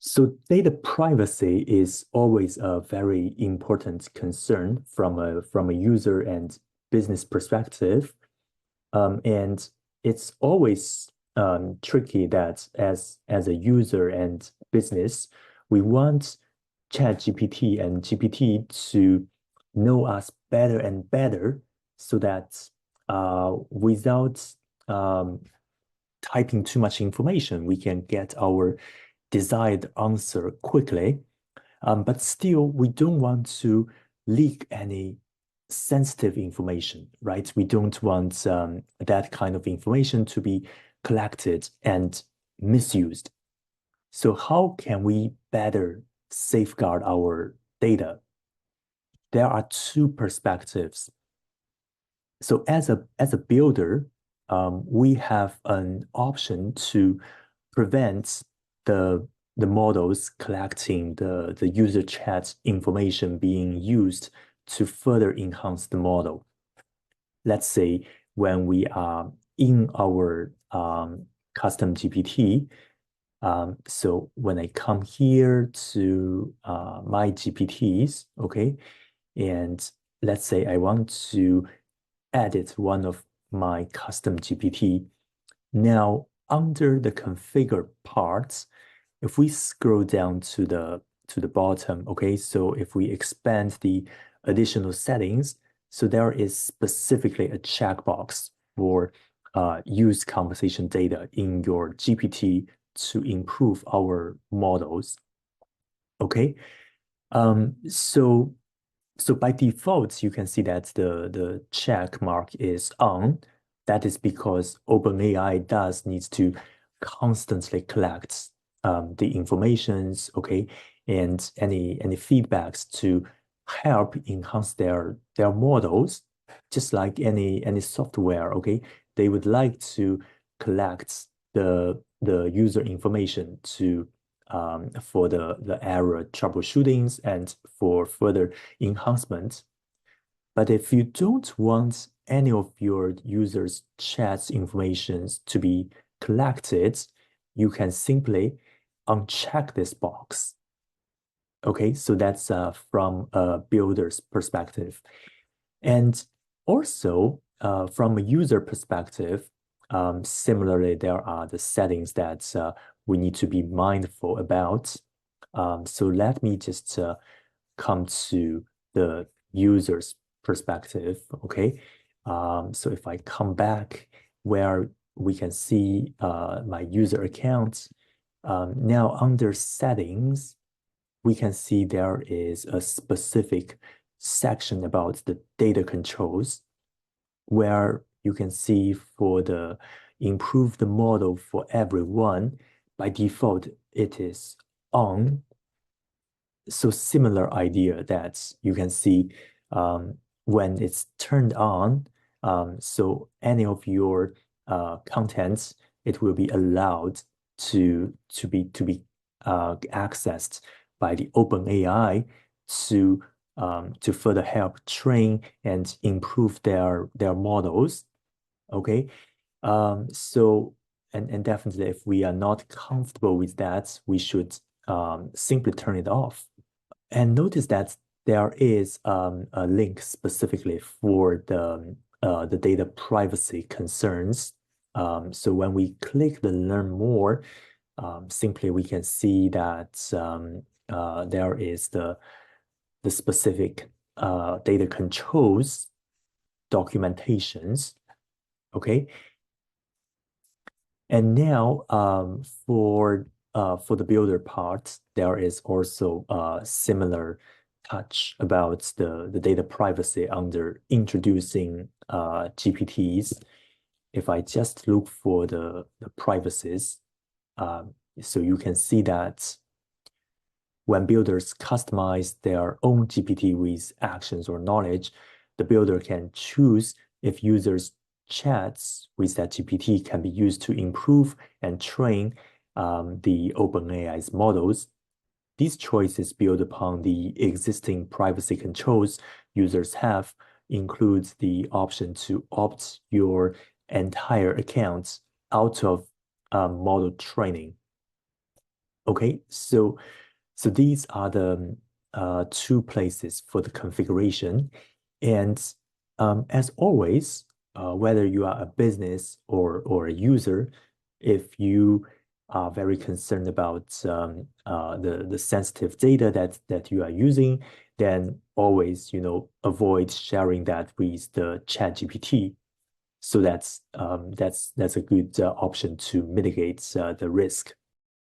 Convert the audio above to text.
So data privacy is always a very important concern from a user and business perspective. And it's always tricky that as a user and business, we want ChatGPT and GPT to know us better and better so that without um, typing too much information, we can get our desired answer quickly. But still, we don't want to leak any sensitive information, right? We don't want that kind of information to be collected and misused. So how can we better safeguard our data? There are two perspectives. So as a builder, we have an option to prevent the the models collecting the user chat information being used to further enhance the model. Let's say when we are in our custom GPT, so when I come here to my GPTs, okay, and let's say I want to edit one of my custom GPT. Now, under the configure parts, if we scroll down to the bottom, okay, so if we expand the additional settings, so there is specifically a checkbox for use conversation data in your GPT to improve our models. Okay. So by default, you can see that the check mark is on. That is because OpenAI does need to constantly collect the informations, okay, and any feedbacks to help enhance their models, just like any software, okay. They would like to collect the user information to for the error troubleshootings and for further enhancement. But if you don't want any of your users' chat informations to be collected, you can simply uncheck this box. Okay, so that's from a builder's perspective. And also, from a user perspective, similarly, there are the settings that we need to be mindful about. So let me just come to the user's perspective, okay? So if I come back where we can see my user account, now under settings, we can see there is a specific section about the data controls where you can see for the improve the model for everyone, by default, it is on. So similar idea that you can see when it's turned on, so any of your contents, it will be allowed to be accessed by the OpenAI to further help train and improve their models. Okay. So and definitely if we are not comfortable with that, we should simply turn it off. And notice that there is a link specifically for the data privacy concerns. So when we click the learn more, simply we can see that there is the specific data controls documentations. Okay. And now for the builder part, there is also a similar touch about the data privacy under introducing GPTs. If I just look for the privacies, so you can see that when builders customize their own GPT with actions or knowledge, the builder can choose if users' chats with that GPT can be used to improve and train the OpenAI's models. These choices build upon the existing privacy controls users have, includes the option to opt your entire account out of model training. Okay, so these are the two places for the configuration. And as always, whether you are a business or a user, if you are very concerned about the sensitive data that you are using, then always, avoid sharing that with the ChatGPT. So that's a good option to mitigate the risk.